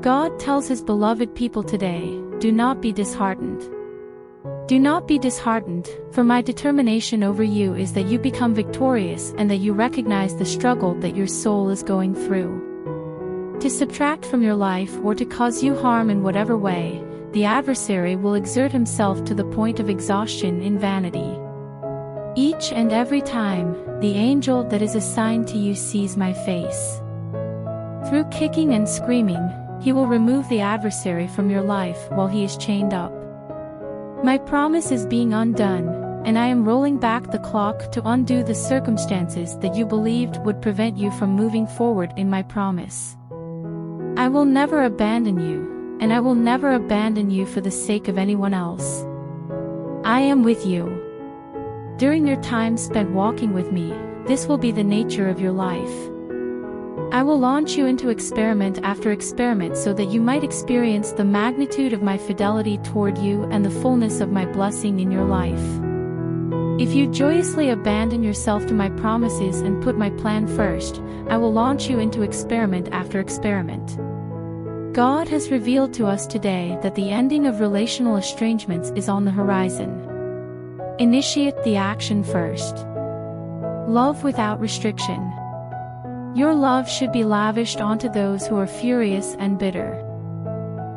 God tells his beloved people today, do not be disheartened. Do not be disheartened, for my determination over you is that you become victorious and that you recognize the struggle that your soul is going through. To subtract from your life or to cause you harm in whatever way, the adversary will exert himself to the point of exhaustion in vanity. Each and every time, the angel that is assigned to you sees my face. Through kicking and screaming, he will remove the adversary from your life while he is chained up. My promise is being undone, and I am rolling back the clock to undo the circumstances that you believed would prevent you from moving forward in my promise. I will never abandon you, and I will never abandon you for the sake of anyone else. I am with you. During your time spent walking with me, this will be the nature of your life. I will launch you into experiment after experiment so that you might experience the magnitude of my fidelity toward you and the fullness of my blessing in your life. If you joyously abandon yourself to my promises and put my plan first, I will launch you into experiment after experiment. God has revealed to us today that the ending of relational estrangements is on the horizon. Initiate the action first. Love without restriction. Your love should be lavished onto those who are furious and bitter.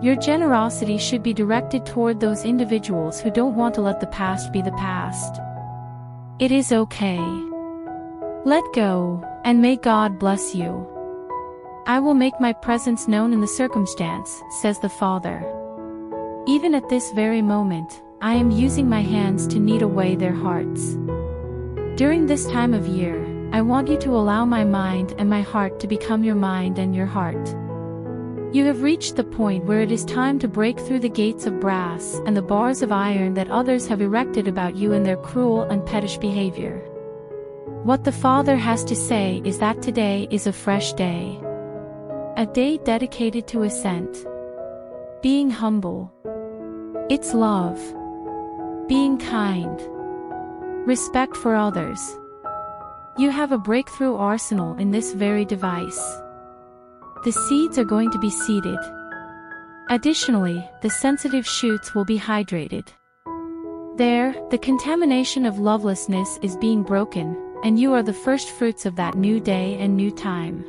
Your generosity should be directed toward those individuals who don't want to let the past be the past. It is okay. Let go, and may God bless you. I will make my presence known in the circumstance, says the Father. Even at this very moment, I am using my hands to knead away their hearts. During this time of year, I want you to allow my mind and my heart to become your mind and your heart. You have reached the point where it is time to break through the gates of brass and the bars of iron that others have erected about you in their cruel and pettish behavior. What the Father has to say is that today is a fresh day. A day dedicated to ascent. Being humble. It's love. Being kind. Respect for others. You have a breakthrough arsenal in this very device. The seeds are going to be seeded. Additionally, the sensitive shoots will be hydrated. There, the contamination of lovelessness is being broken, and you are the first fruits of that new day and new time.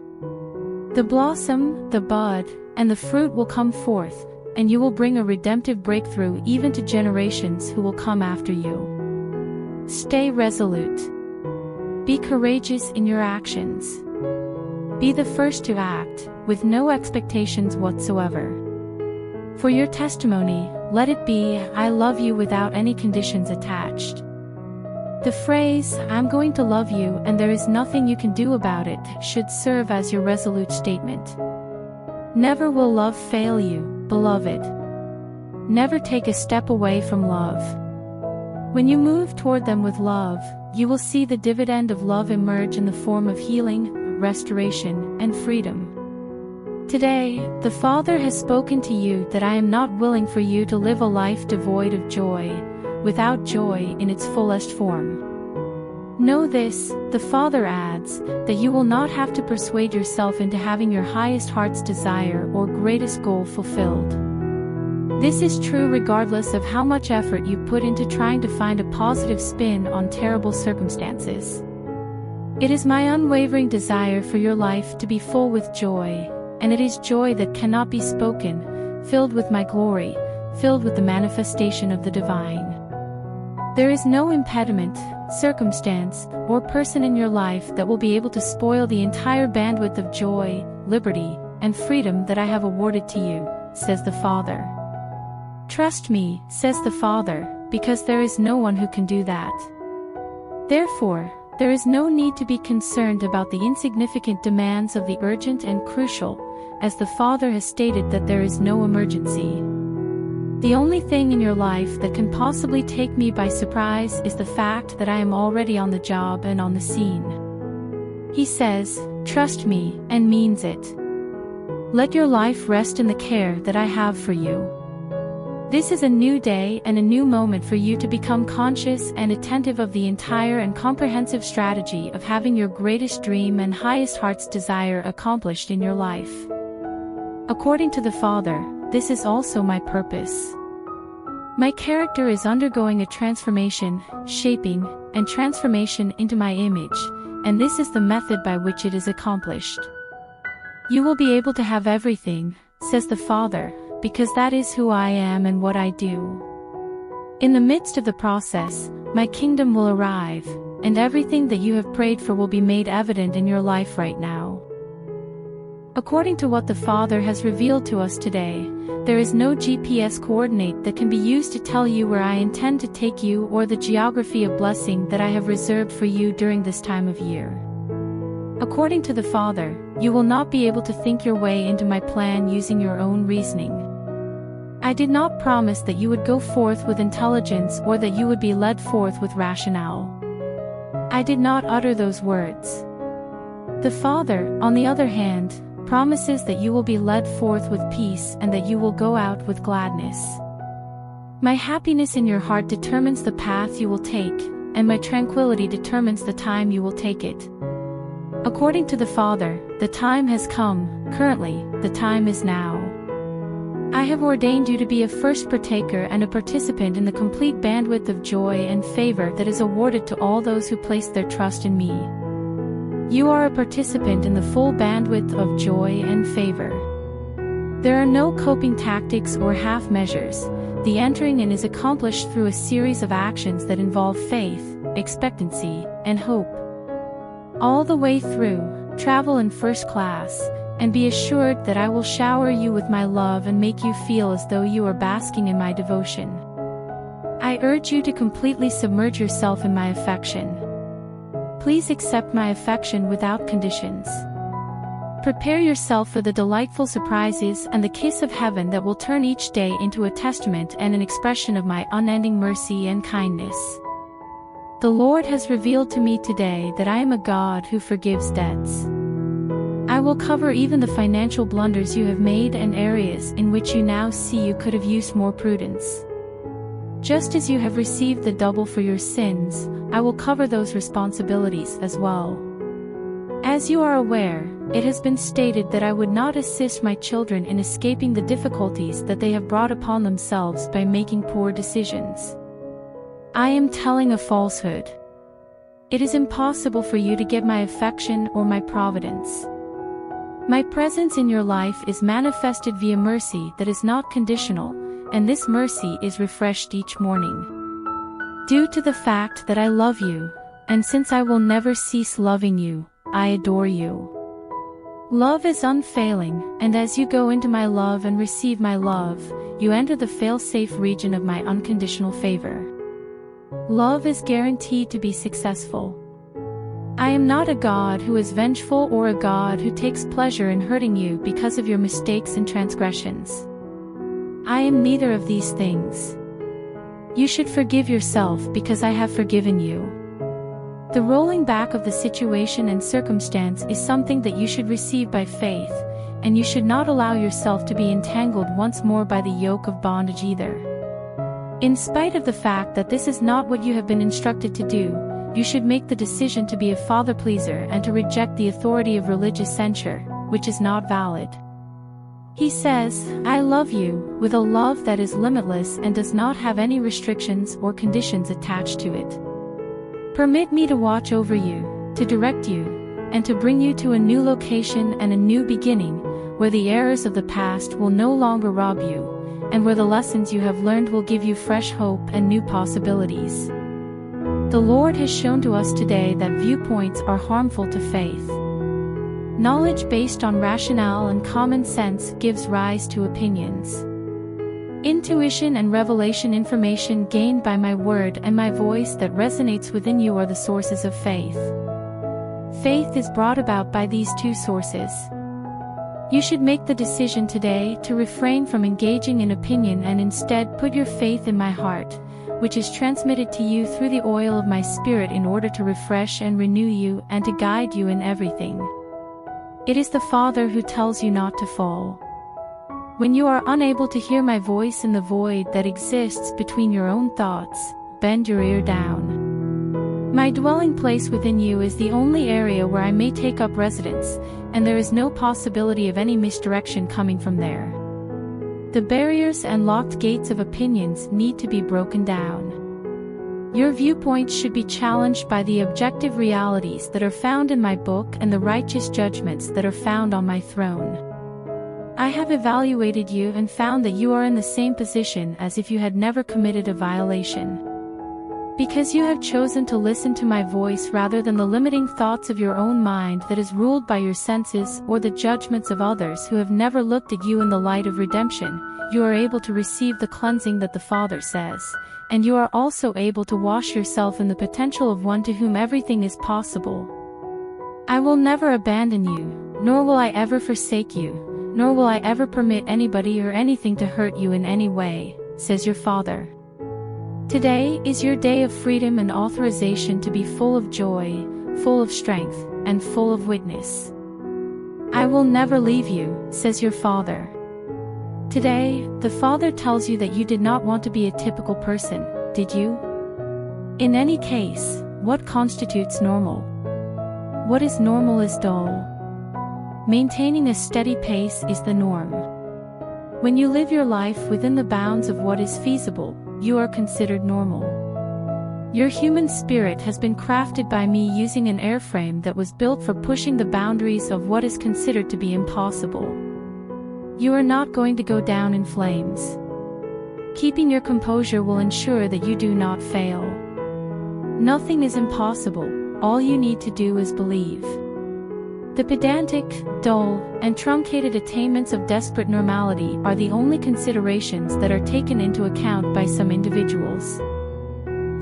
The blossom, the bud, and the fruit will come forth, and you will bring a redemptive breakthrough even to generations who will come after you. Stay resolute. Be courageous in your actions. Be the first to act, with no expectations whatsoever. For your testimony, let it be, I love you without any conditions attached. The phrase, I'm going to love you and there is nothing you can do about it, should serve as your resolute statement. Never will love fail you, beloved. Never take a step away from love. When you move toward them with love, you will see the dividend of love emerge in the form of healing, restoration, and freedom. Today, the Father has spoken to you that I am not willing for you to live a life devoid of joy, without joy in its fullest form. Know this, the Father adds, that you will not have to persuade yourself into having your highest heart's desire or greatest goal fulfilled. This is true regardless of how much effort you put into trying to find a positive spin on terrible circumstances. It is my unwavering desire for your life to be full with joy, and it is joy that cannot be spoken, filled with my glory, filled with the manifestation of the divine. There is no impediment, circumstance, or person in your life that will be able to spoil the entire bandwidth of joy, liberty, and freedom that I have awarded to you, says the Father. Trust me, says the Father, because there is no one who can do that. Therefore, there is no need to be concerned about the insignificant demands of the urgent and crucial, as the Father has stated that there is no emergency. The only thing in your life that can possibly take me by surprise is the fact that I am already on the job and on the scene. He says, trust me, and means it. Let your life rest in the care that I have for you. This is a new day and a new moment for you to become conscious and attentive of the entire and comprehensive strategy of having your greatest dream and highest heart's desire accomplished in your life. According to the Father, this is also my purpose. My character is undergoing a transformation, shaping, and transformation into my image, and this is the method by which it is accomplished. You will be able to have everything, says the Father, because that is who I am and what I do. In the midst of the process, my kingdom will arrive, and everything that you have prayed for will be made evident in your life right now. According to what the Father has revealed to us today, there is no GPS coordinate that can be used to tell you where I intend to take you or the geography of blessing that I have reserved for you during this time of year. According to the Father, you will not be able to think your way into my plan using your own reasoning. I did not promise that you would go forth with intelligence or that you would be led forth with rationale. I did not utter those words. The Father, on the other hand, promises that you will be led forth with peace and that you will go out with gladness. My happiness in your heart determines the path you will take, and my tranquility determines the time you will take it. According to the Father, the time has come, currently, the time is now. I have ordained you to be a first partaker and a participant in the complete bandwidth of joy and favor that is awarded to all those who place their trust in me. You are a participant in the full bandwidth of joy and favor. There are no coping tactics or half measures. The entering in is accomplished through a series of actions that involve faith, expectancy, and hope. All the way through, travel in first class, and be assured that I will shower you with my love and make you feel as though you are basking in my devotion. I urge you to completely submerge yourself in my affection. Please accept my affection without conditions. Prepare yourself for the delightful surprises and the kiss of heaven that will turn each day into a testament and an expression of my unending mercy and kindness. The Lord has revealed to me today that I am a God who forgives debts. I will cover even the financial blunders you have made and areas in which you now see you could have used more prudence. Just as you have received the double for your sins, I will cover those responsibilities as well. As you are aware, it has been stated that I would not assist my children in escaping the difficulties that they have brought upon themselves by making poor decisions. I am telling a falsehood. It is impossible for you to get my affection or my providence. My presence in your life is manifested via mercy that is not conditional, and this mercy is refreshed each morning. Due to the fact that I love you, and since I will never cease loving you, I adore you. Love is unfailing, and as you go into my love and receive my love, you enter the fail-safe region of my unconditional favor. Love is guaranteed to be successful. I am not a God who is vengeful or a God who takes pleasure in hurting you because of your mistakes and transgressions. I am neither of these things. You should forgive yourself because I have forgiven you. The rolling back of the situation and circumstance is something that you should receive by faith, and you should not allow yourself to be entangled once more by the yoke of bondage either. In spite of the fact that this is not what you have been instructed to do, you should make the decision to be a father-pleaser and to reject the authority of religious censure, which is not valid. He says, I love you, with a love that is limitless and does not have any restrictions or conditions attached to it. Permit me to watch over you, to direct you, and to bring you to a new location and a new beginning, where the errors of the past will no longer rob you, and where the lessons you have learned will give you fresh hope and new possibilities. The Lord has shown to us today that viewpoints are harmful to faith. Knowledge based on rationale and common sense gives rise to opinions. Intuition and revelation information gained by my word and my voice that resonates within you are the sources of faith. Faith is brought about by these two sources. You should make the decision today to refrain from engaging in opinion and instead put your faith in my heart, which is transmitted to you through the oil of my Spirit in order to refresh and renew you and to guide you in everything. It is the Father who tells you not to fall. When you are unable to hear my voice in the void that exists between your own thoughts, bend your ear down. My dwelling place within you is the only area where I may take up residence, and there is no possibility of any misdirection coming from there. The barriers and locked gates of opinions need to be broken down. Your viewpoints should be challenged by the objective realities that are found in my book and the righteous judgments that are found on my throne. I have evaluated you and found that you are in the same position as if you had never committed a violation. Because you have chosen to listen to my voice rather than the limiting thoughts of your own mind that is ruled by your senses or the judgments of others who have never looked at you in the light of redemption, you are able to receive the cleansing that the Father says, and you are also able to wash yourself in the potential of one to whom everything is possible. I will never abandon you, nor will I ever forsake you, nor will I ever permit anybody or anything to hurt you in any way, says your Father. Today is your day of freedom and authorization to be full of joy, full of strength, and full of witness. I will never leave you, says your Father. Today, the Father tells you that you did not want to be a typical person, did you? In any case, what constitutes normal? What is normal is dull. Maintaining a steady pace is the norm. When you live your life within the bounds of what is feasible, you are considered normal. Your human spirit has been crafted by me using an airframe that was built for pushing the boundaries of what is considered to be impossible. You are not going to go down in flames. Keeping your composure will ensure that you do not fail. Nothing is impossible, all you need to do is believe. The pedantic, dull, and truncated attainments of desperate normality are the only considerations that are taken into account by some individuals.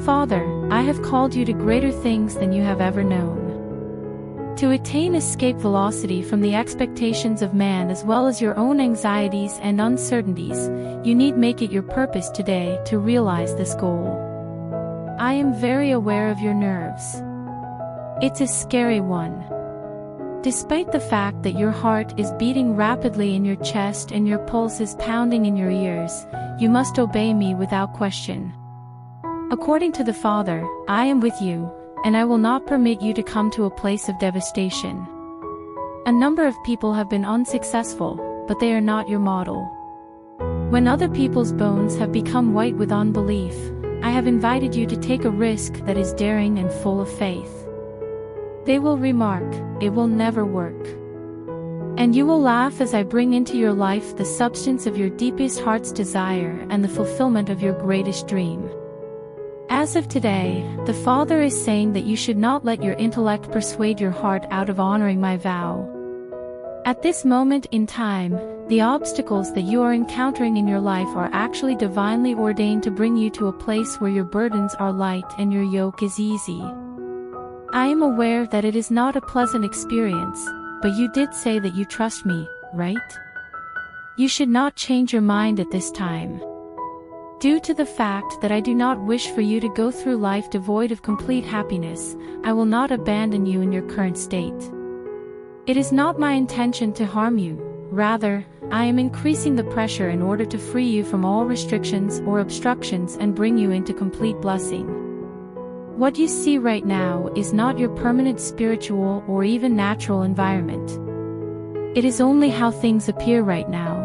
Father, I have called you to greater things than you have ever known. To attain escape velocity from the expectations of man as well as your own anxieties and uncertainties, you need make it your purpose today to realize this goal. I am very aware of your nerves. It's a scary one. Despite the fact that your heart is beating rapidly in your chest and your pulse is pounding in your ears, you must obey me without question. According to the Father, I am with you, and I will not permit you to come to a place of devastation. A number of people have been unsuccessful, but they are not your model. When other people's bones have become white with unbelief, I have invited you to take a risk that is daring and full of faith. They will remark, it will never work. And you will laugh as I bring into your life the substance of your deepest heart's desire and the fulfillment of your greatest dream. As of today, the Father is saying that you should not let your intellect persuade your heart out of honoring my vow. At this moment in time, the obstacles that you are encountering in your life are actually divinely ordained to bring you to a place where your burdens are light and your yoke is easy. I am aware that it is not a pleasant experience, but you did say that you trust me, right? You should not change your mind at this time. Due to the fact that I do not wish for you to go through life devoid of complete happiness, I will not abandon you in your current state. It is not my intention to harm you, rather, I am increasing the pressure in order to free you from all restrictions or obstructions and bring you into complete blessing. What you see right now is not your permanent spiritual or even natural environment. It is only how things appear right now.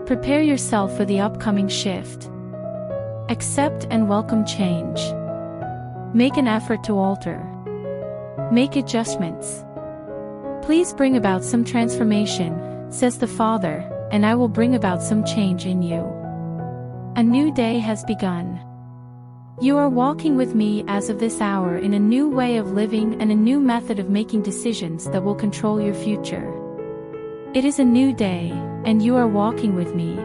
Prepare yourself for the upcoming shift. Accept and welcome change. Make an effort to alter. Make adjustments. Please bring about some transformation, says the Father, and I will bring about some change in you. A new day has begun. You are walking with me as of this hour in a new way of living and a new method of making decisions that will control your future. It is a new day, and you are walking with me.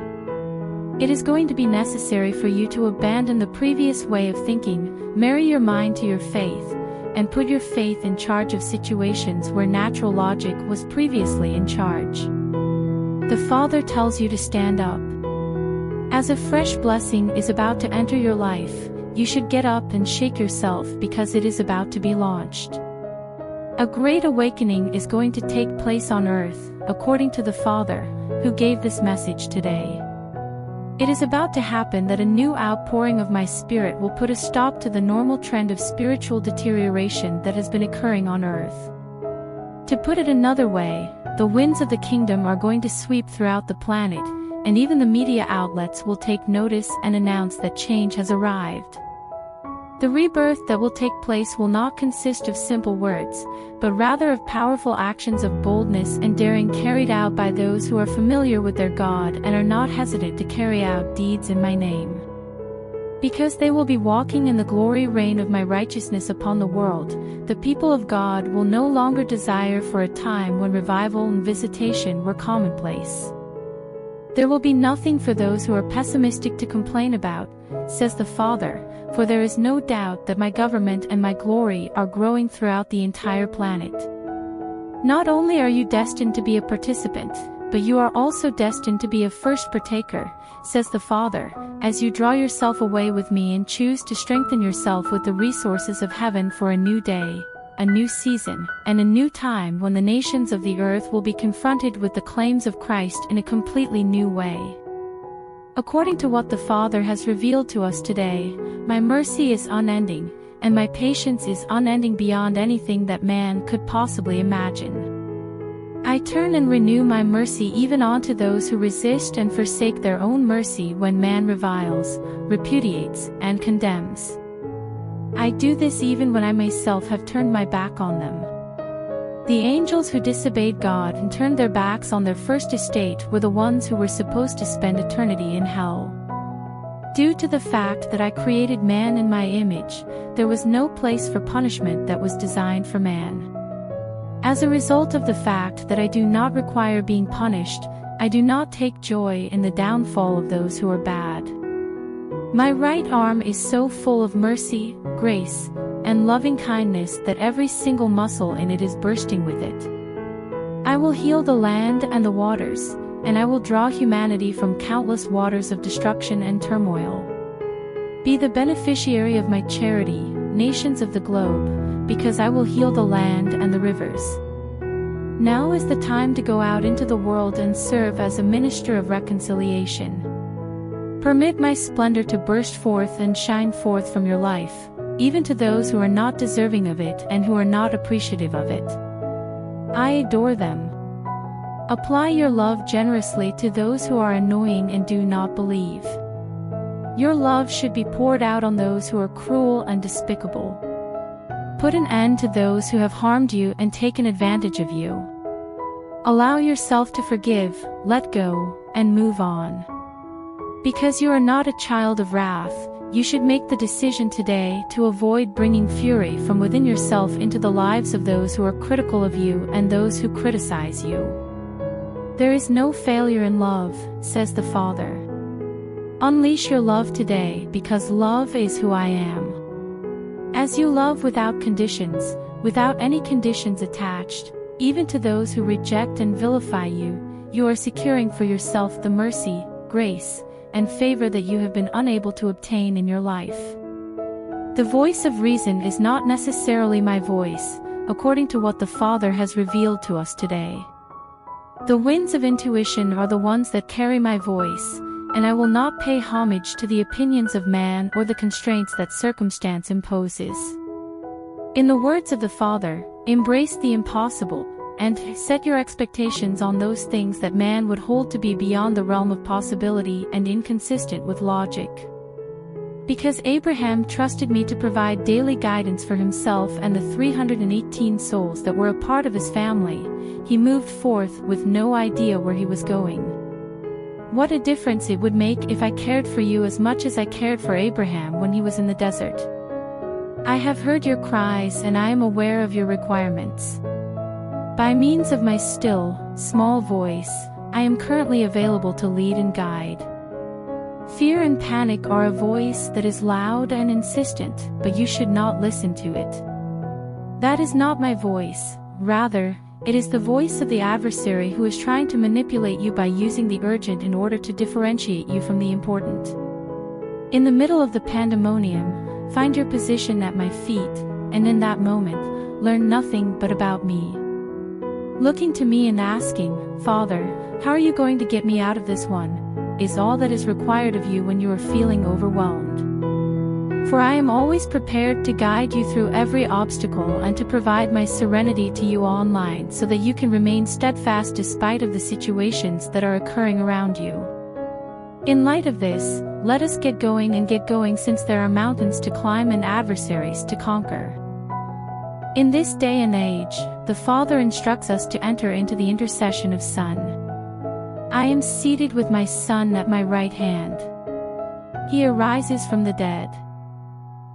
It is going to be necessary for you to abandon the previous way of thinking, marry your mind to your faith, and put your faith in charge of situations where natural logic was previously in charge. The Father tells you to stand up. As a fresh blessing is about to enter your life, you should get up and shake yourself because it is about to be launched. A great awakening is going to take place on earth, according to the Father, who gave this message today. It is about to happen that a new outpouring of my spirit will put a stop to the normal trend of spiritual deterioration that has been occurring on earth. To put it another way, the winds of the kingdom are going to sweep throughout the planet, and even the media outlets will take notice and announce that change has arrived. The rebirth that will take place will not consist of simple words, but rather of powerful actions of boldness and daring carried out by those who are familiar with their God and are not hesitant to carry out deeds in my name. Because they will be walking in the glory reign of my righteousness upon the world, the people of God will no longer desire for a time when revival and visitation were commonplace. There will be nothing for those who are pessimistic to complain about, says the Father, for there is no doubt that my government and my glory are growing throughout the entire planet. Not only are you destined to be a participant, but you are also destined to be a first partaker, says the Father, as you draw yourself away with me and choose to strengthen yourself with the resources of heaven for a new day, a new season, and a new time when the nations of the earth will be confronted with the claims of Christ in a completely new way. According to what the Father has revealed to us today, my mercy is unending, and my patience is unending beyond anything that man could possibly imagine. I turn and renew my mercy even onto those who resist and forsake their own mercy when man reviles, repudiates, and condemns. I do this even when I myself have turned my back on them. The angels who disobeyed God and turned their backs on their first estate were the ones who were supposed to spend eternity in hell. Due to the fact that I created man in my image, there was no place for punishment that was designed for man. As a result of the fact that I do not require being punished, I do not take joy in the downfall of those who are bad. My right arm is so full of mercy, grace, and loving kindness that every single muscle in it is bursting with it. I will heal the land and the waters, and I will draw humanity from countless waters of destruction and turmoil. Be the beneficiary of my charity, nations of the globe, because I will heal the land and the rivers. Now is the time to go out into the world and serve as a minister of reconciliation. Permit my splendor to burst forth and shine forth from your life, even to those who are not deserving of it and who are not appreciative of it. I adore them. Apply your love generously to those who are annoying and do not believe. Your love should be poured out on those who are cruel and despicable. Put an end to those who have harmed you and taken advantage of you. Allow yourself to forgive, let go, and move on. Because you are not a child of wrath, you should make the decision today to avoid bringing fury from within yourself into the lives of those who are critical of you and those who criticize you. There is no failure in love, says the Father. Unleash your love today because love is who I am. As you love without conditions, without any conditions attached, even to those who reject and vilify you, you are securing for yourself the mercy, grace, and favor that you have been unable to obtain in your life. The voice of reason is not necessarily my voice, according to what the Father has revealed to us today. The winds of intuition are the ones that carry my voice, and I will not pay homage to the opinions of man or the constraints that circumstance imposes. In the words of the Father, embrace the impossible, and set your expectations on those things that man would hold to be beyond the realm of possibility and inconsistent with logic. Because Abraham trusted me to provide daily guidance for himself and the 318 souls that were a part of his family, he moved forth with no idea where he was going. What a difference it would make if I cared for you as much as I cared for Abraham when he was in the desert. I have heard your cries and I am aware of your requirements. By means of my still, small voice, I am currently available to lead and guide. Fear and panic are a voice that is loud and insistent, but you should not listen to it. That is not my voice, rather, it is the voice of the adversary who is trying to manipulate you by using the urgent in order to differentiate you from the important. In the middle of the pandemonium, find your position at my feet, and in that moment, learn nothing but about me. Looking to me and asking, Father, how are you going to get me out of this one? is all that is required of you when you are feeling overwhelmed. For I am always prepared to guide you through every obstacle and to provide my serenity to you online so that you can remain steadfast despite of the situations that are occurring around you. In light of this, let us get going since there are mountains to climb and adversaries to conquer. In this day and age, the Father instructs us to enter into the intercession of Son. I am seated with my Son at my right hand. He arises from the dead.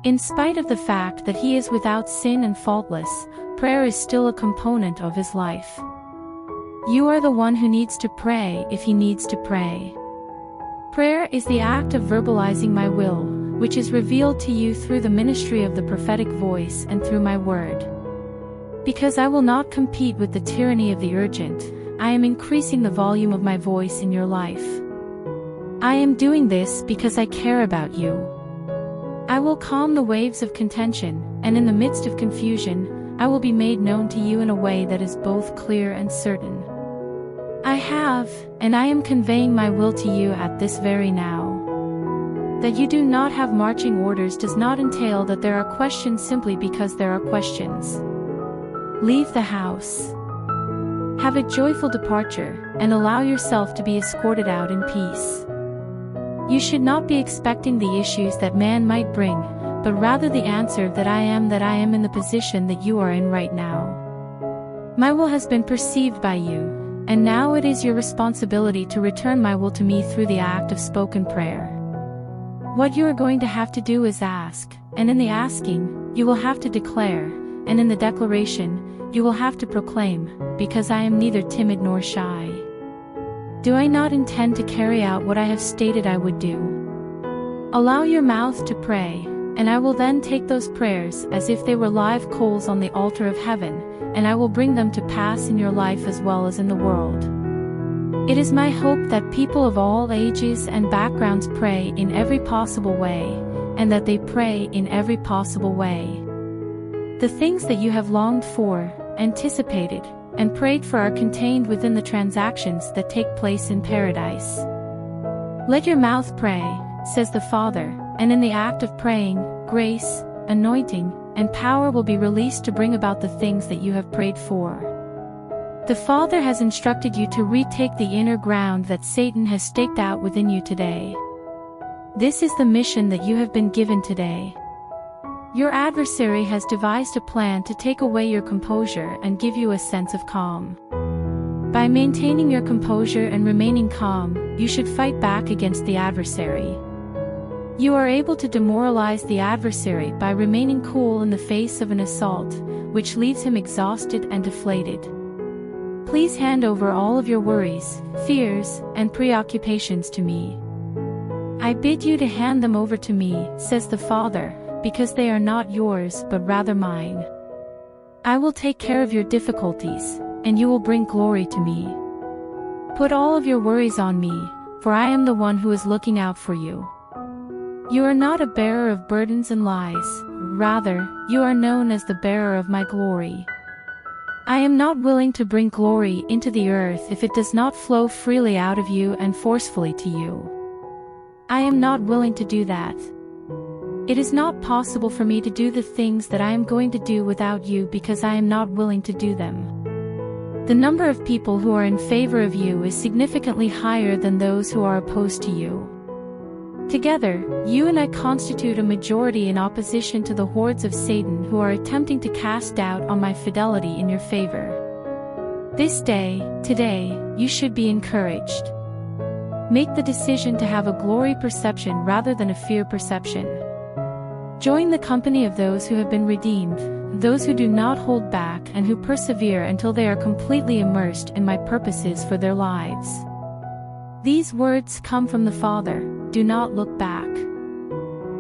In spite of the fact that he is without sin and faultless, prayer is still a component of his life. You are the one who needs to pray if he needs to pray. Prayer is the act of verbalizing my will, which is revealed to you through the ministry of the prophetic voice and through my word. Because I will not compete with the tyranny of the urgent, I am increasing the volume of my voice in your life. I am doing this because I care about you. I will calm the waves of contention, and in the midst of confusion, I will be made known to you in a way that is both clear and certain. I have, and I am conveying my will to you at this very now. That you do not have marching orders does not entail that there are questions simply because there are questions. Leave the house. Have a joyful departure, and allow yourself to be escorted out in peace. You should not be expecting the issues that man might bring, but rather the answer that I am in the position that you are in right now. My will has been perceived by you, and now it is your responsibility to return my will to me through the act of spoken prayer. What you are going to have to do is ask, and in the asking, you will have to declare, and in the declaration, you will have to proclaim, because I am neither timid nor shy. Do I not intend to carry out what I have stated I would do? Allow your mouth to pray, and I will then take those prayers as if they were live coals on the altar of heaven, and I will bring them to pass in your life as well as in the world. It is my hope that people of all ages and backgrounds pray in every possible way, and that they pray in every possible way. The things that you have longed for, anticipated, and prayed for are contained within the transactions that take place in paradise. Let your mouth pray, says the Father, and in the act of praying, grace, anointing, and power will be released to bring about the things that you have prayed for. The Father has instructed you to retake the inner ground that Satan has staked out within you today. This is the mission that you have been given today. Your adversary has devised a plan to take away your composure and give you a sense of calm. By maintaining your composure and remaining calm, you should fight back against the adversary. You are able to demoralize the adversary by remaining cool in the face of an assault, which leaves him exhausted and deflated. Please hand over all of your worries, fears, and preoccupations to me. I bid you to hand them over to me, says the Father, because they are not yours but rather mine. I will take care of your difficulties, and you will bring glory to me. Put all of your worries on me, for I am the one who is looking out for you. You are not a bearer of burdens and lies, rather, you are known as the bearer of my glory. I am not willing to bring glory into the earth if it does not flow freely out of you and forcefully to you. I am not willing to do that. It is not possible for me to do the things that I am going to do without you because I am not willing to do them. The number of people who are in favor of you is significantly higher than those who are opposed to you. Together, you and I constitute a majority in opposition to the hordes of Satan who are attempting to cast doubt on my fidelity in your favor. This day, today, you should be encouraged. Make the decision to have a glory perception rather than a fear perception. Join the company of those who have been redeemed, those who do not hold back and who persevere until they are completely immersed in my purposes for their lives. These words come from the Father, do not look back.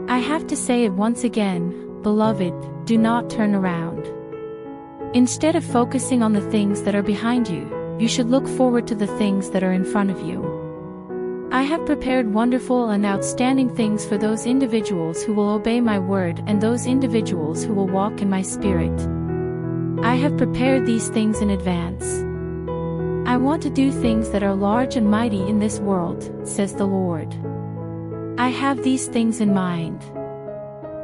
I have to say it once again, beloved, do not turn around. Instead of focusing on the things that are behind you, you should look forward to the things that are in front of you. I have prepared wonderful and outstanding things for those individuals who will obey my word and those individuals who will walk in my spirit. I have prepared these things in advance. I want to do things that are large and mighty in this world, says the Lord. I have these things in mind.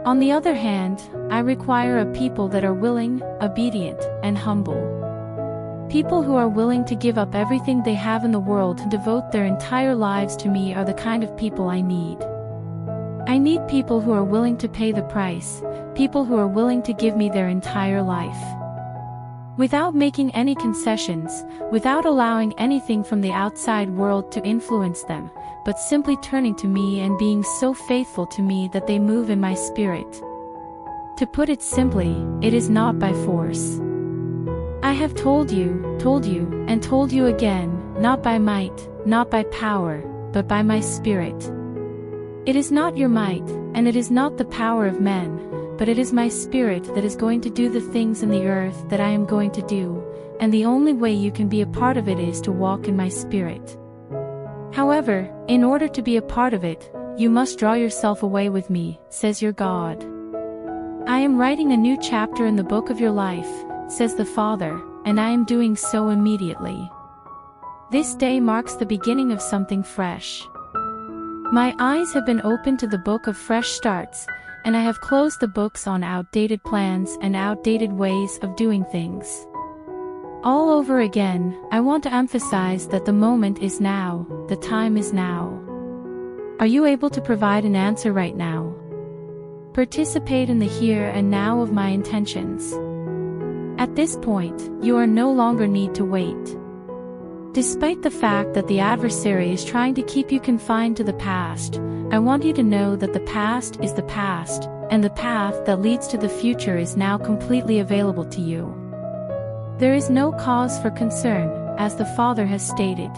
On the other hand, I require a people that are willing, obedient, and humble. People who are willing to give up everything they have in the world and devote their entire lives to me are the kind of people I need. I need people who are willing to pay the price, people who are willing to give me their entire life. Without making any concessions, without allowing anything from the outside world to influence them, but simply turning to me and being so faithful to me that they move in my spirit. To put it simply, it is not by force. I have told you, and told you again, not by might, not by power, but by my spirit. It is not your might, and it is not the power of men, but it is my spirit that is going to do the things in the earth that I am going to do, and the only way you can be a part of it is to walk in my spirit. However, in order to be a part of it, you must draw yourself away with me, says your God. I am writing a new chapter in the book of your life, says the Father, and I am doing so immediately. This day marks the beginning of something fresh. My eyes have been opened to the book of fresh starts, and I have closed the books on outdated plans and outdated ways of doing things. All over again, I want to emphasize that the moment is now, the time is now. Are you able to provide an answer right now? Participate in the here and now of my intentions. At this point, you are no longer need to wait. Despite the fact that the adversary is trying to keep you confined to the past, I want you to know that the past is the past, and the path that leads to the future is now completely available to you. There is no cause for concern, as the Father has stated.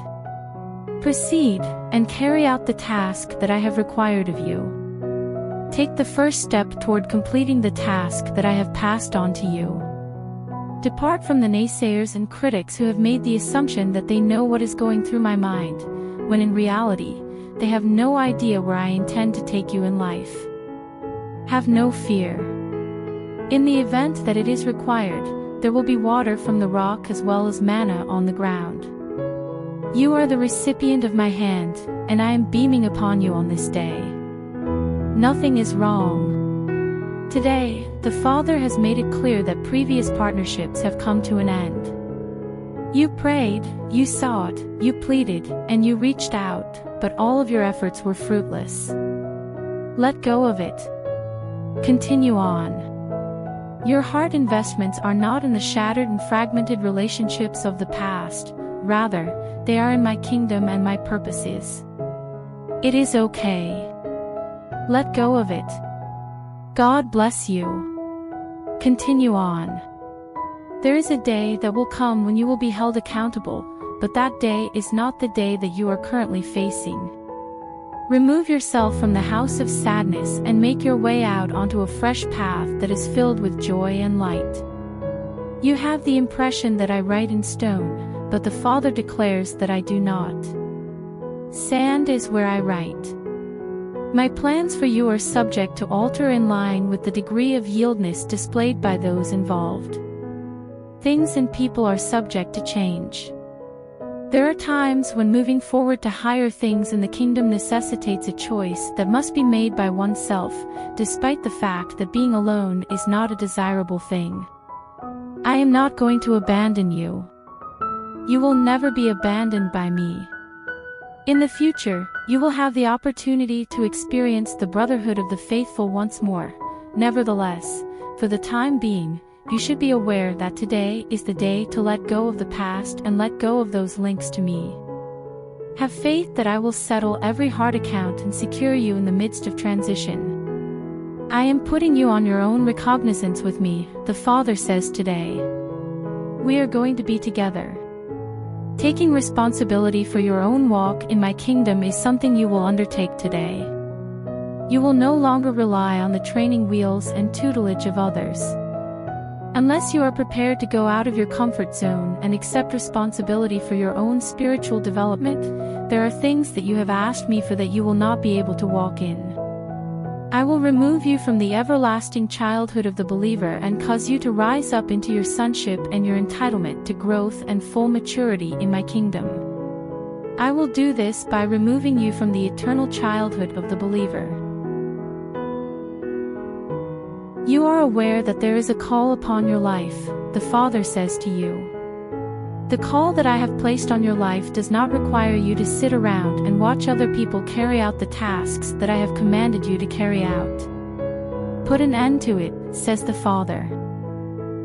Proceed, and carry out the task that I have required of you. Take the first step toward completing the task that I have passed on to you. Depart from the naysayers and critics who have made the assumption that they know what is going through my mind, when in reality, they have no idea where I intend to take you in life. Have no fear. In the event that it is required, there will be water from the rock as well as manna on the ground. You are the recipient of my hand, and I am beaming upon you on this day. Nothing is wrong. Today, the Father has made it clear that previous partnerships have come to an end. You prayed, you sought, you pleaded, and you reached out, but all of your efforts were fruitless. Let go of it. Continue on. Your heart investments are not in the shattered and fragmented relationships of the past, rather, they are in my kingdom and my purposes. It is okay. Let go of it. God bless you. Continue on. There is a day that will come when you will be held accountable, but that day is not the day that you are currently facing. Remove yourself from the house of sadness and make your way out onto a fresh path that is filled with joy and light. You have the impression that I write in stone, but the Father declares that I do not. Sand is where I write. My plans for you are subject to alter in line with the degree of yieldness displayed by those involved. Things and people are subject to change. There are times when moving forward to higher things in the kingdom necessitates a choice that must be made by oneself, despite the fact that being alone is not a desirable thing. I am not going to abandon you. You will never be abandoned by me. In the future, you will have the opportunity to experience the brotherhood of the faithful once more. Nevertheless, for the time being, you should be aware that today is the day to let go of the past and let go of those links to me. Have faith that I will settle every hard account and secure you in the midst of transition. I am putting you on your own recognizance with me, the Father says today. We are going to be together. Taking responsibility for your own walk in my kingdom is something you will undertake today. You will no longer rely on the training wheels and tutelage of others. Unless you are prepared to go out of your comfort zone and accept responsibility for your own spiritual development, there are things that you have asked me for that you will not be able to walk in. I will remove you from the everlasting childhood of the believer and cause you to rise up into your sonship and your entitlement to growth and full maturity in my kingdom. I will do this by removing you from the eternal childhood of the believer. You are aware that there is a call upon your life, the Father says to you. The call that I have placed on your life does not require you to sit around and watch other people carry out the tasks that I have commanded you to carry out. Put an end to it, says the Father.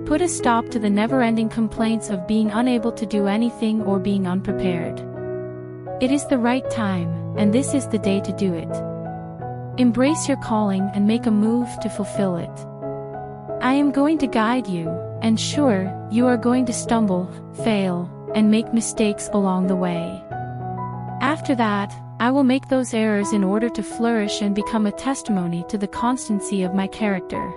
Put a stop to the never-ending complaints of being unable to do anything or being unprepared. It is the right time, and this is the day to do it. Embrace your calling and make a move to fulfill it. I am going to guide you, and sure, you are going to stumble, fail, and make mistakes along the way. After that, I will make those errors in order to flourish and become a testimony to the constancy of my character.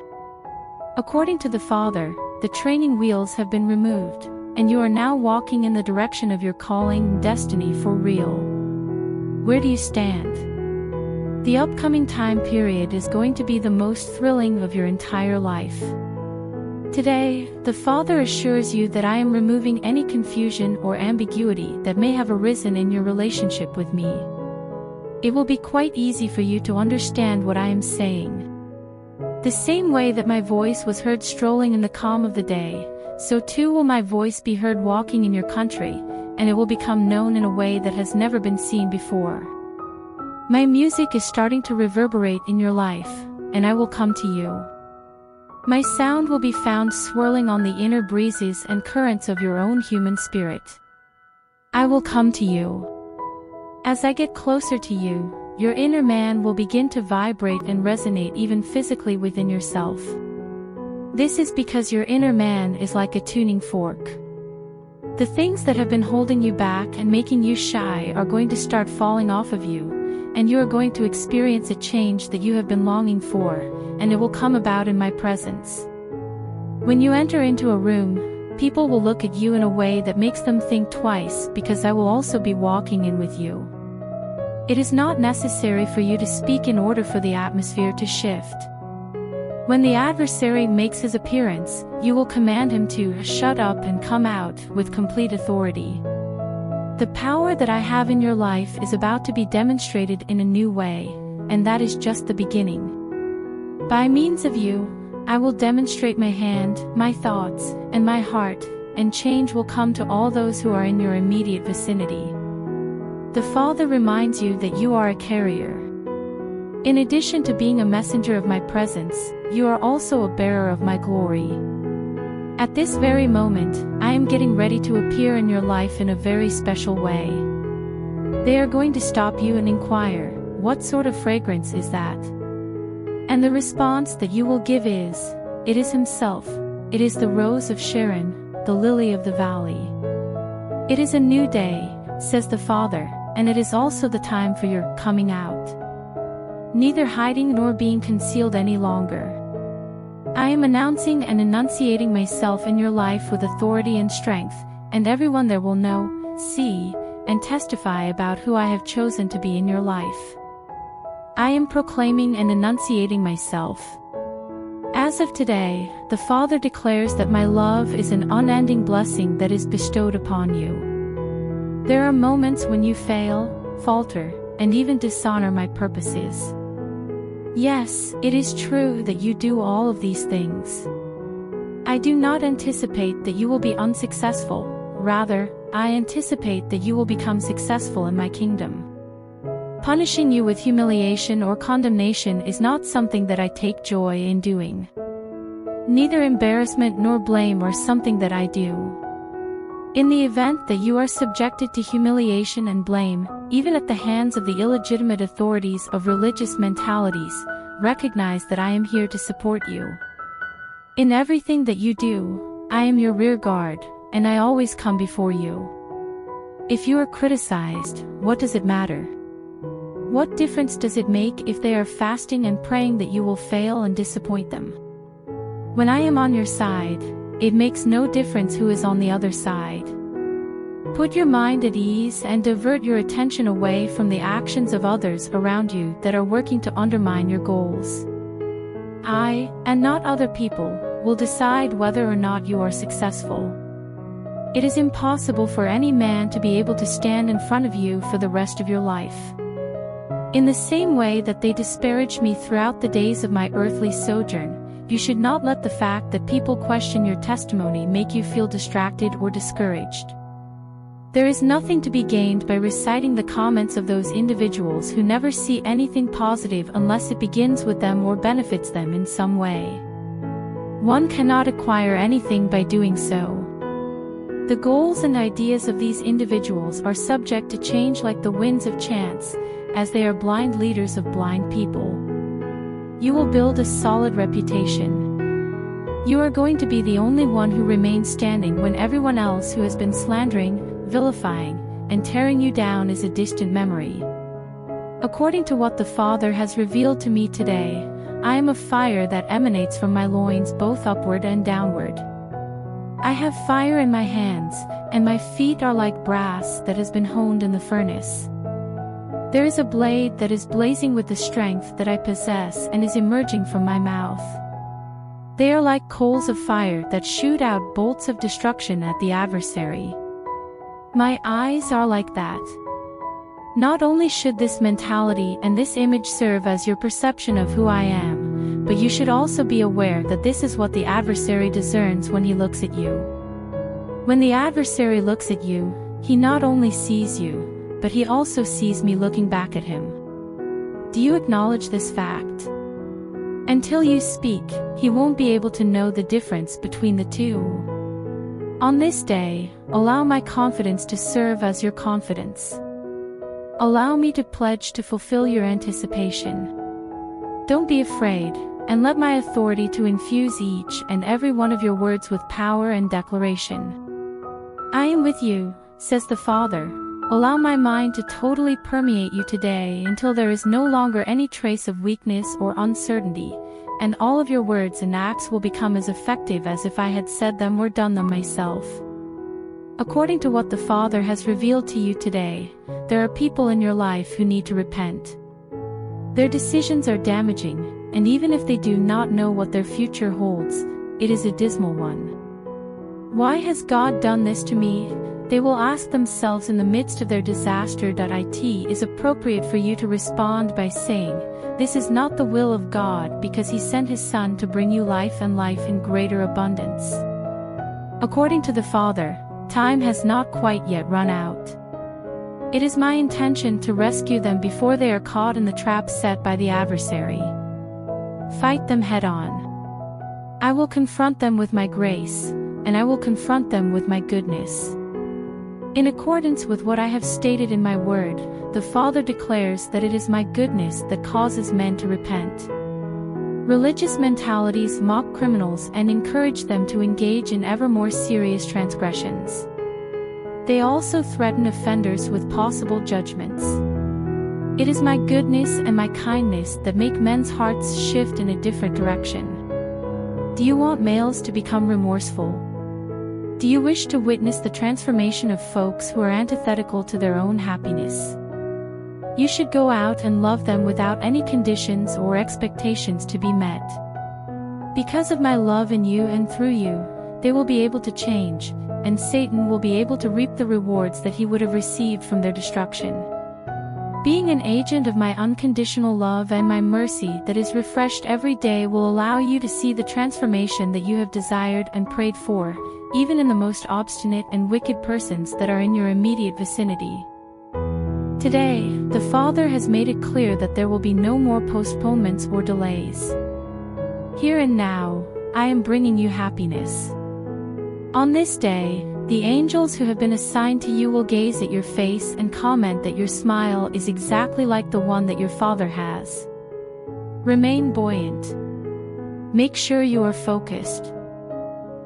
According to the Father, the training wheels have been removed, and you are now walking in the direction of your calling and destiny for real. Where do you stand? The upcoming time period is going to be the most thrilling of your entire life. Today, the Father assures you that I am removing any confusion or ambiguity that may have arisen in your relationship with me. It will be quite easy for you to understand what I am saying. The same way that my voice was heard strolling in the calm of the day, so too will my voice be heard walking in your country, and it will become known in a way that has never been seen before. My music is starting to reverberate in your life, and I will come to you. My sound will be found swirling on the inner breezes and currents of your own human spirit. I will come to you. As I get closer to you, your inner man will begin to vibrate and resonate even physically within yourself. This is because your inner man is like a tuning fork. The things that have been holding you back and making you shy are going to start falling off of you, and you are going to experience a change that you have been longing for, and it will come about in my presence. When you enter into a room, people will look at you in a way that makes them think twice because I will also be walking in with you. It is not necessary for you to speak in order for the atmosphere to shift. When the adversary makes his appearance, you will command him to shut up and come out with complete authority. The power that I have in your life is about to be demonstrated in a new way, and that is just the beginning. By means of you, I will demonstrate my hand, my thoughts, and my heart, and change will come to all those who are in your immediate vicinity. The Father reminds you that you are a carrier. In addition to being a messenger of my presence, you are also a bearer of my glory. At this very moment, I am getting ready to appear in your life in a very special way. They are going to stop you and inquire, what sort of fragrance is that? And the response that you will give is, it is Himself, it is the rose of Sharon, the lily of the valley. It is a new day, says the Father, and it is also the time for your coming out. Neither hiding nor being concealed any longer. I am announcing and enunciating myself in your life with authority and strength, and everyone there will know, see, and testify about who I have chosen to be in your life. I am proclaiming and enunciating myself. As of today, the Father declares that my love is an unending blessing that is bestowed upon you. There are moments when you fail, falter, and even dishonor my purposes. Yes, it is true that you do all of these things. I do not anticipate that you will be unsuccessful, rather, I anticipate that you will become successful in my kingdom. Punishing you with humiliation or condemnation is not something that I take joy in doing. Neither embarrassment nor blame are something that I do. In the event that you are subjected to humiliation and blame, even at the hands of the illegitimate authorities of religious mentalities, recognize that I am here to support you. In everything that you do, I am your rear guard, and I always come before you. If you are criticized, what does it matter? What difference does it make if they are fasting and praying that you will fail and disappoint them? When I am on your side, it makes no difference who is on the other side. Put your mind at ease and divert your attention away from the actions of others around you that are working to undermine your goals. I, and not other people, will decide whether or not you are successful. It is impossible for any man to be able to stand in front of you for the rest of your life. In the same way that they disparaged me throughout the days of my earthly sojourn, you should not let the fact that people question your testimony make you feel distracted or discouraged. There is nothing to be gained by reciting the comments of those individuals who never see anything positive unless it begins with them or benefits them in some way. One cannot acquire anything by doing so. The goals and ideas of these individuals are subject to change like the winds of chance, as they are blind leaders of blind people. You will build a solid reputation. You are going to be the only one who remains standing when everyone else who has been slandering, vilifying, and tearing you down is a distant memory. According to what the Father has revealed to me today, I am a fire that emanates from my loins both upward and downward. I have fire in my hands, and my feet are like brass that has been honed in the furnace. There is a blade that is blazing with the strength that I possess and is emerging from my mouth. They are like coals of fire that shoot out bolts of destruction at the adversary. My eyes are like that. Not only should this mentality and this image serve as your perception of who I am, but you should also be aware that this is what the adversary discerns when he looks at you. When the adversary looks at you, he not only sees you, but he also sees me looking back at him. Do you acknowledge this fact? Until you speak, he won't be able to know the difference between the two. On this day, allow my confidence to serve as your confidence. Allow me to pledge to fulfill your anticipation. Don't be afraid, and let my authority to infuse each and every one of your words with power and declaration. I am with you, says the Father. Allow my mind to totally permeate you today until there is no longer any trace of weakness or uncertainty, and all of your words and acts will become as effective as if I had said them or done them myself. According to what the Father has revealed to you today, there are people in your life who need to repent. Their decisions are damaging, and even if they do not know what their future holds, it is a dismal one. Why has God done this to me? They will ask themselves in the midst of their disaster. It is appropriate for you to respond by saying, this is not the will of God, because He sent His Son to bring you life and life in greater abundance. According to the Father, time has not quite yet run out. It is my intention to rescue them before they are caught in the trap set by the adversary. Fight them head on. I will confront them with my grace, and I will confront them with my goodness. In accordance with what I have stated in my word, the Father declares that it is my goodness that causes men to repent. Religious mentalities mock criminals and encourage them to engage in ever more serious transgressions. They also threaten offenders with possible judgments. It is my goodness and my kindness that make men's hearts shift in a different direction. Do you want males to become remorseful? Do you wish to witness the transformation of folks who are antithetical to their own happiness? You should go out and love them without any conditions or expectations to be met. Because of my love in you and through you, they will be able to change, and Satan will be able to reap the rewards that he would have received from their destruction. Being an agent of my unconditional love and my mercy that is refreshed every day will allow you to see the transformation that you have desired and prayed for, even in the most obstinate and wicked persons that are in your immediate vicinity. Today, the Father has made it clear that there will be no more postponements or delays. Here and now, I am bringing you happiness. On this day, the angels who have been assigned to you will gaze at your face and comment that your smile is exactly like the one that your Father has. Remain buoyant. Make sure you are focused.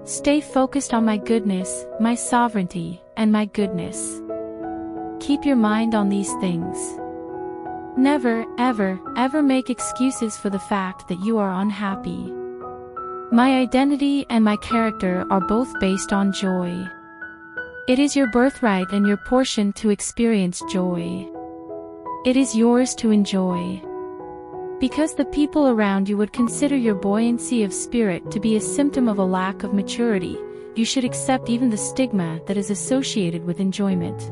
Stay focused on my goodness, my sovereignty, and my goodness. Keep your mind on these things. Never, ever, ever make excuses for the fact that you are unhappy. My identity and my character are both based on joy. It is your birthright and your portion to experience joy. It is yours to enjoy. Because the people around you would consider your buoyancy of spirit to be a symptom of a lack of maturity, you should accept even the stigma that is associated with enjoyment.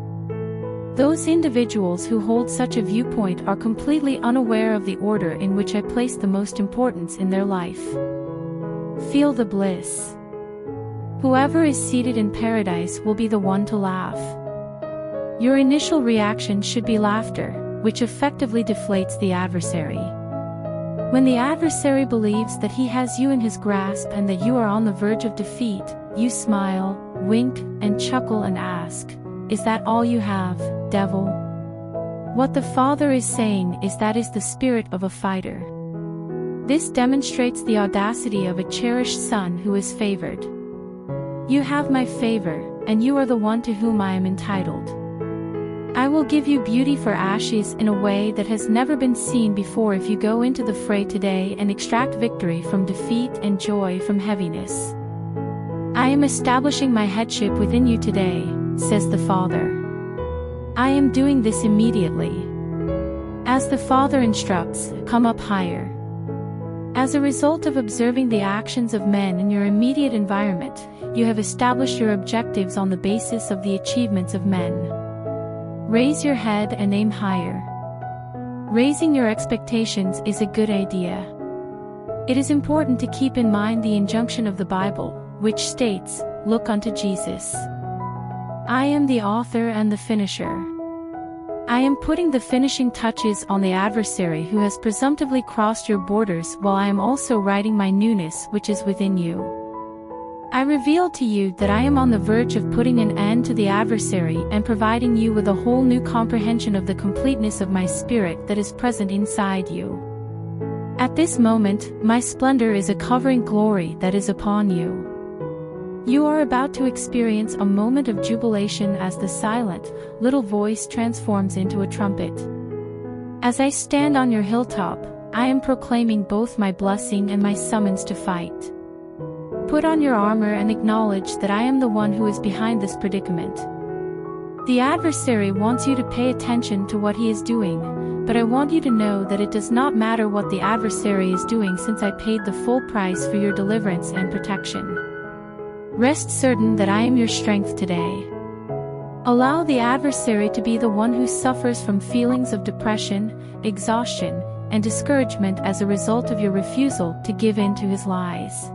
Those individuals who hold such a viewpoint are completely unaware of the order in which I place the most importance in their life. Feel the bliss. Whoever is seated in paradise will be the one to laugh. Your initial reaction should be laughter, which effectively deflates the adversary. When the adversary believes that he has you in his grasp and that you are on the verge of defeat, you smile, wink, and chuckle and ask, "Is that all you have, devil?" What the Father is saying is that is the spirit of a fighter. This demonstrates the audacity of a cherished son who is favored. You have my favor, and you are the one to whom I am entitled. I will give you beauty for ashes in a way that has never been seen before if you go into the fray today and extract victory from defeat and joy from heaviness. I am establishing my headship within you today, says the Father. I am doing this immediately. As the Father instructs, come up higher. As a result of observing the actions of men in your immediate environment, you have established your objectives on the basis of the achievements of men. Raise your head and aim higher. Raising your expectations is a good idea. It is important to keep in mind the injunction of the Bible, which states, "Look unto Jesus. I am the author and the finisher." I am putting the finishing touches on the adversary who has presumptively crossed your borders while I am also writing my newness which is within you. I reveal to you that I am on the verge of putting an end to the adversary and providing you with a whole new comprehension of the completeness of my spirit that is present inside you. At this moment, my splendor is a covering glory that is upon you. You are about to experience a moment of jubilation as the silent, little voice transforms into a trumpet. As I stand on your hilltop, I am proclaiming both my blessing and my summons to fight. Put on your armor and acknowledge that I am the one who is behind this predicament. The adversary wants you to pay attention to what he is doing, but I want you to know that it does not matter what the adversary is doing since I paid the full price for your deliverance and protection. Rest certain that I am your strength today. Allow the adversary to be the one who suffers from feelings of depression, exhaustion, and discouragement as a result of your refusal to give in to his lies.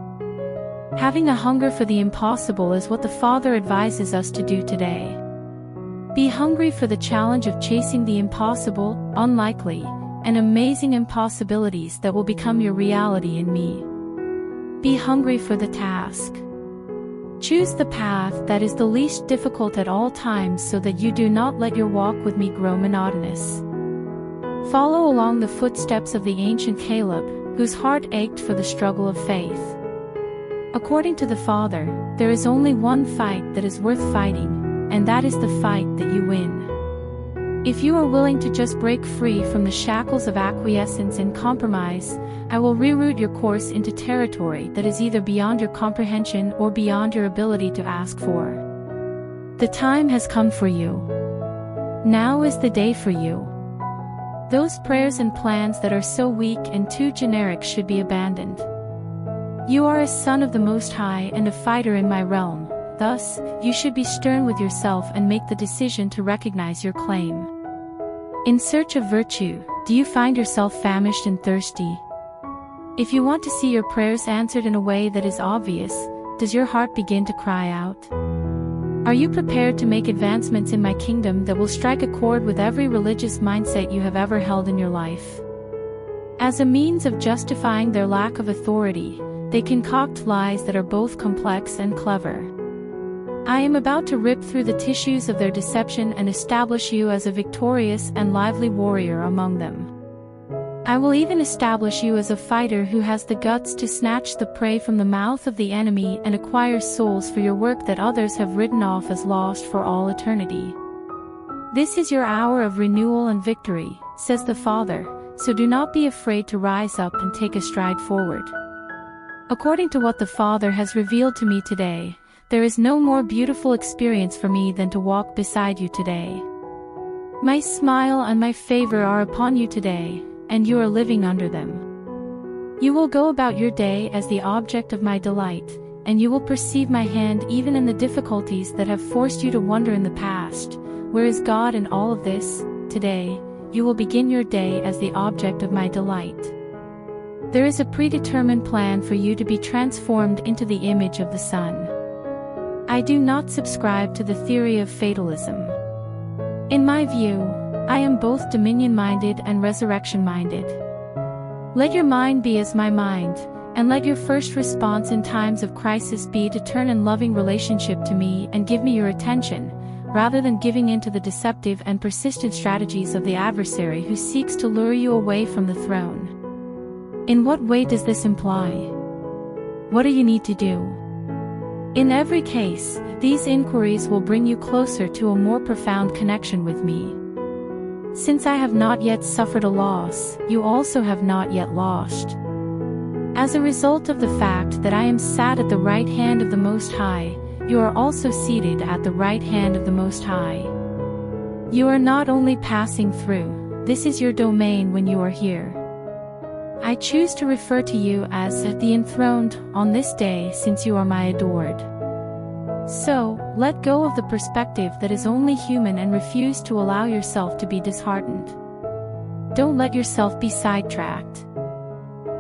Having a hunger for the impossible is what the Father advises us to do today. Be hungry for the challenge of chasing the impossible, unlikely, and amazing impossibilities that will become your reality in me. Be hungry for the task. Choose the path that is the least difficult at all times so that you do not let your walk with me grow monotonous. Follow along the footsteps of the ancient Caleb, whose heart ached for the struggle of faith. According to the Father, there is only one fight that is worth fighting, and that is the fight that you win. If you are willing to just break free from the shackles of acquiescence and compromise, I will reroute your course into territory that is either beyond your comprehension or beyond your ability to ask for. The time has come for you. Now is the day for you. Those prayers and plans that are so weak and too generic should be abandoned. You are a son of the Most High and a fighter in my realm, thus, you should be stern with yourself and make the decision to recognize your claim. In search of virtue, do you find yourself famished and thirsty? If you want to see your prayers answered in a way that is obvious, does your heart begin to cry out? Are you prepared to make advancements in my kingdom that will strike a chord with every religious mindset you have ever held in your life? As a means of justifying their lack of authority, they concoct lies that are both complex and clever. I am about to rip through the tissues of their deception and establish you as a victorious and lively warrior among them. I will even establish you as a fighter who has the guts to snatch the prey from the mouth of the enemy and acquire souls for your work that others have written off as lost for all eternity. This is your hour of renewal and victory, says the Father, so do not be afraid to rise up and take a stride forward. According to what the Father has revealed to me today, there is no more beautiful experience for me than to walk beside you today. My smile and my favor are upon you today, and you are living under them. You will go about your day as the object of my delight, and you will perceive my hand even in the difficulties that have forced you to wonder in the past. Where is God in all of this? Today, you will begin your day as the object of my delight. There is a predetermined plan for you to be transformed into the image of the Son. I do not subscribe to the theory of fatalism. In my view, I am both dominion-minded and resurrection-minded. Let your mind be as my mind, and let your first response in times of crisis be to turn in loving relationship to me and give me your attention, rather than giving in to the deceptive and persistent strategies of the adversary who seeks to lure you away from the throne. In what way does this imply? What do you need to do? In every case, these inquiries will bring you closer to a more profound connection with me. Since I have not yet suffered a loss, you also have not yet lost. As a result of the fact that I am sat at the right hand of the Most High, you are also seated at the right hand of the Most High. You are not only passing through, this is your domain when you are here. I choose to refer to you as the enthroned on this day since you are my adored. So, let go of the perspective that is only human and refuse to allow yourself to be disheartened. Don't let yourself be sidetracked.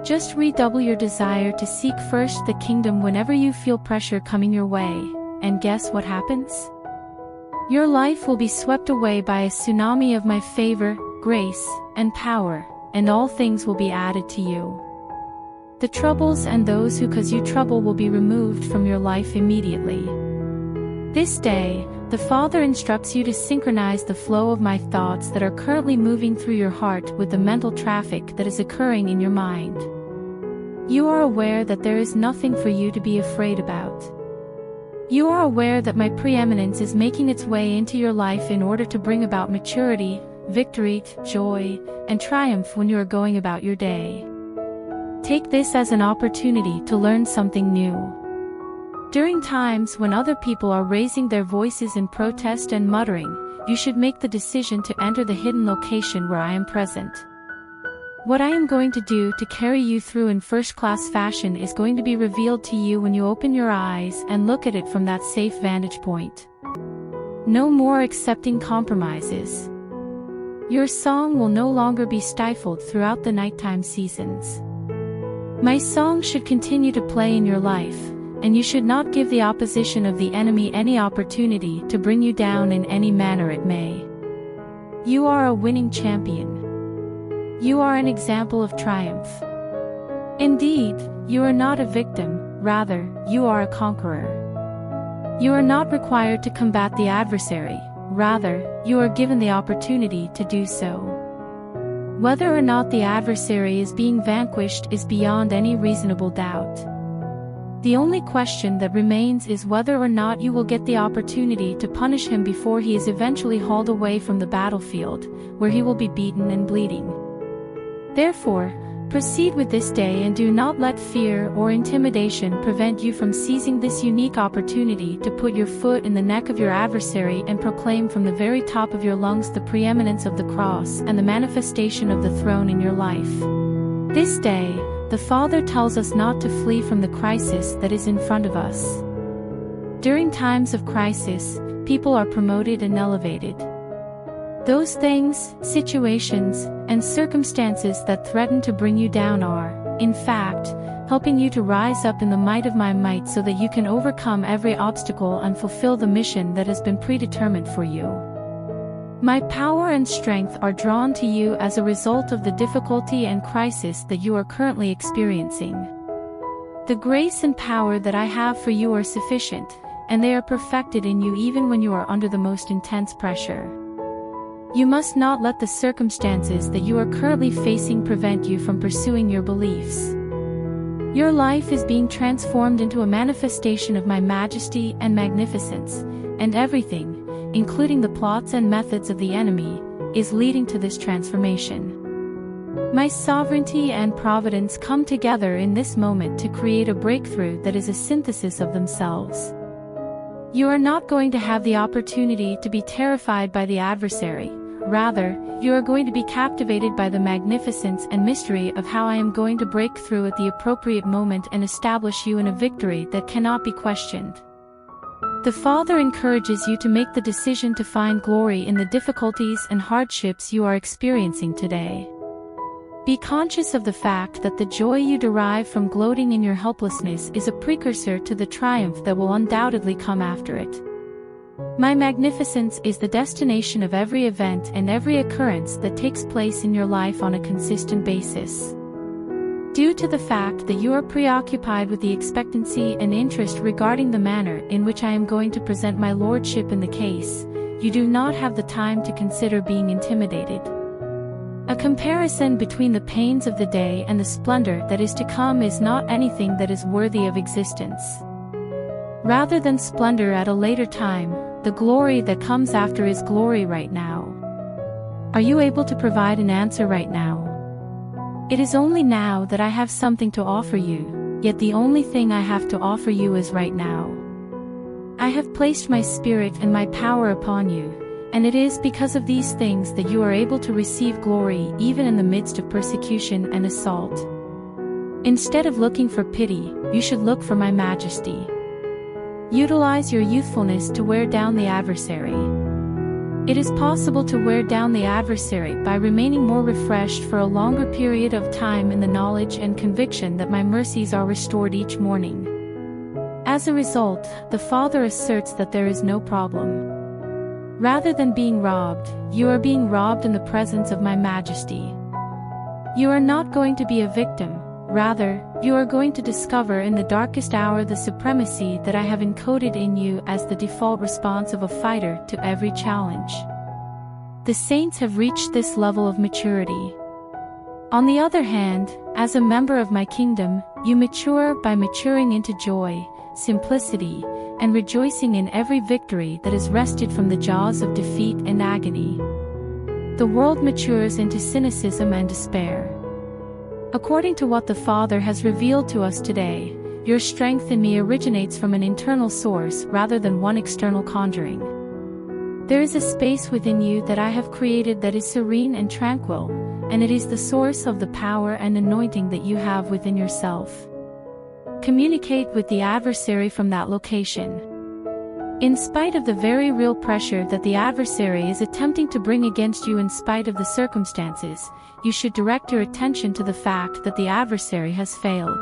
Just redouble your desire to seek first the kingdom whenever you feel pressure coming your way, and guess what happens? Your life will be swept away by a tsunami of my favor, grace, and power, and all things will be added to you. The troubles and those who cause you trouble will be removed from your life immediately. This day, the Father instructs you to synchronize the flow of my thoughts that are currently moving through your heart with the mental traffic that is occurring in your mind. You are aware that there is nothing for you to be afraid about. You are aware that my preeminence is making its way into your life in order to bring about maturity, victory, joy, and triumph when you are going about your day. Take this as an opportunity to learn something new. During times when other people are raising their voices in protest and muttering, you should make the decision to enter the hidden location where I am present. What I am going to do to carry you through in first-class fashion is going to be revealed to you when you open your eyes and look at it from that safe vantage point. No more accepting compromises. Your song will no longer be stifled throughout the nighttime seasons. My song should continue to play in your life, and you should not give the opposition of the enemy any opportunity to bring you down in any manner it may. You are a winning champion. You are an example of triumph. Indeed, you are not a victim, rather, you are a conqueror. You are not required to combat the adversary, rather, you are given the opportunity to do so. Whether or not the adversary is being vanquished is beyond any reasonable doubt. The only question that remains is whether or not you will get the opportunity to punish him before he is eventually hauled away from the battlefield, where he will be beaten and bleeding. Therefore, proceed with this day and do not let fear or intimidation prevent you from seizing this unique opportunity to put your foot in the neck of your adversary and proclaim from the very top of your lungs the preeminence of the cross and the manifestation of the throne in your life. This day, the Father tells us not to flee from the crisis that is in front of us. During times of crisis, people are promoted and elevated. Those things, situations, and circumstances that threaten to bring you down are, in fact, helping you to rise up in the might of my might so that you can overcome every obstacle and fulfill the mission that has been predetermined for you. My power and strength are drawn to you as a result of the difficulty and crisis that you are currently experiencing. The grace and power that I have for you are sufficient, and they are perfected in you even when you are under the most intense pressure. You must not let the circumstances that you are currently facing prevent you from pursuing your beliefs. Your life is being transformed into a manifestation of my majesty and magnificence, and everything, including the plots and methods of the enemy, is leading to this transformation. My sovereignty and providence come together in this moment to create a breakthrough that is a synthesis of themselves. You are not going to have the opportunity to be terrified by the adversary. Rather, you are going to be captivated by the magnificence and mystery of how I am going to break through at the appropriate moment and establish you in a victory that cannot be questioned. The Father encourages you to make the decision to find glory in the difficulties and hardships you are experiencing today. Be conscious of the fact that the joy you derive from gloating in your helplessness is a precursor to the triumph that will undoubtedly come after it. My magnificence is the destination of every event and every occurrence that takes place in your life on a consistent basis. Due to the fact that you are preoccupied with the expectancy and interest regarding the manner in which I am going to present my lordship in the case, you do not have the time to consider being intimidated. A comparison between the pains of the day and the splendor that is to come is not anything that is worthy of existence. Rather than splendor at a later time, the glory that comes after is glory right now. Are you able to provide an answer right now? It is only now that I have something to offer you, yet the only thing I have to offer you is right now. I have placed my spirit and my power upon you, and it is because of these things that you are able to receive glory even in the midst of persecution and assault. Instead of looking for pity, you should look for my majesty. Utilize your youthfulness to wear down the adversary. It is possible to wear down the adversary by remaining more refreshed for a longer period of time in the knowledge and conviction that my mercies are restored each morning. As a result, the Father asserts that there is no problem. Rather than being robbed, you are being robbed in the presence of my majesty. You are not going to be a victim, rather, you are going to discover in the darkest hour the supremacy that I have encoded in you as the default response of a fighter to every challenge. The saints have reached this level of maturity. On the other hand, as a member of my kingdom, you mature by maturing into joy, simplicity, and rejoicing in every victory that is wrested from the jaws of defeat and agony. The world matures into cynicism and despair. According to what the Father has revealed to us today, your strength in me originates from an internal source rather than one external conjuring. There is a space within you that I have created that is serene and tranquil, and it is the source of the power and anointing that you have within yourself. Communicate with the adversary from that location. In spite of the very real pressure that the adversary is attempting to bring against you in spite of the circumstances, you should direct your attention to the fact that the adversary has failed.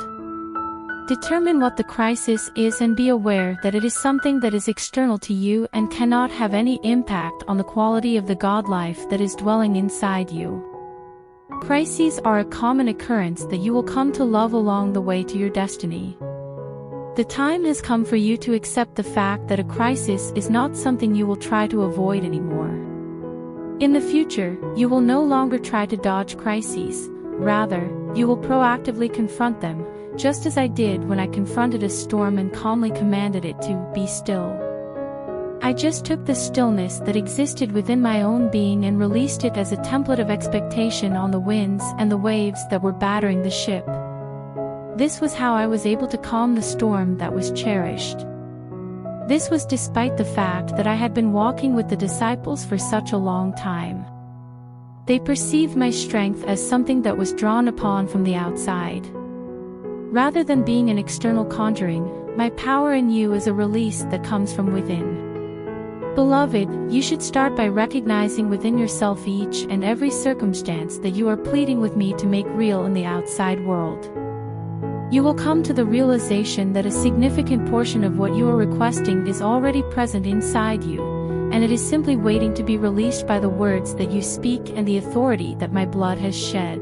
Determine what the crisis is and be aware that it is something that is external to you and cannot have any impact on the quality of the God life that is dwelling inside you. Crises are a common occurrence that you will come to love along the way to your destiny. The time has come for you to accept the fact that a crisis is not something you will try to avoid anymore. In the future, you will no longer try to dodge crises, rather, you will proactively confront them, just as I did when I confronted a storm and calmly commanded it to be still. I just took the stillness that existed within my own being and released it as a template of expectation on the winds and the waves that were battering the ship. This was how I was able to calm the storm that was cherished. This was despite the fact that I had been walking with the disciples for such a long time. They perceived my strength as something that was drawn upon from the outside. Rather than being an external conjuring, my power in you is a release that comes from within. Beloved, you should start by recognizing within yourself each and every circumstance that you are pleading with me to make real in the outside world. You will come to the realization that a significant portion of what you are requesting is already present inside you, and it is simply waiting to be released by the words that you speak and the authority that my blood has shed.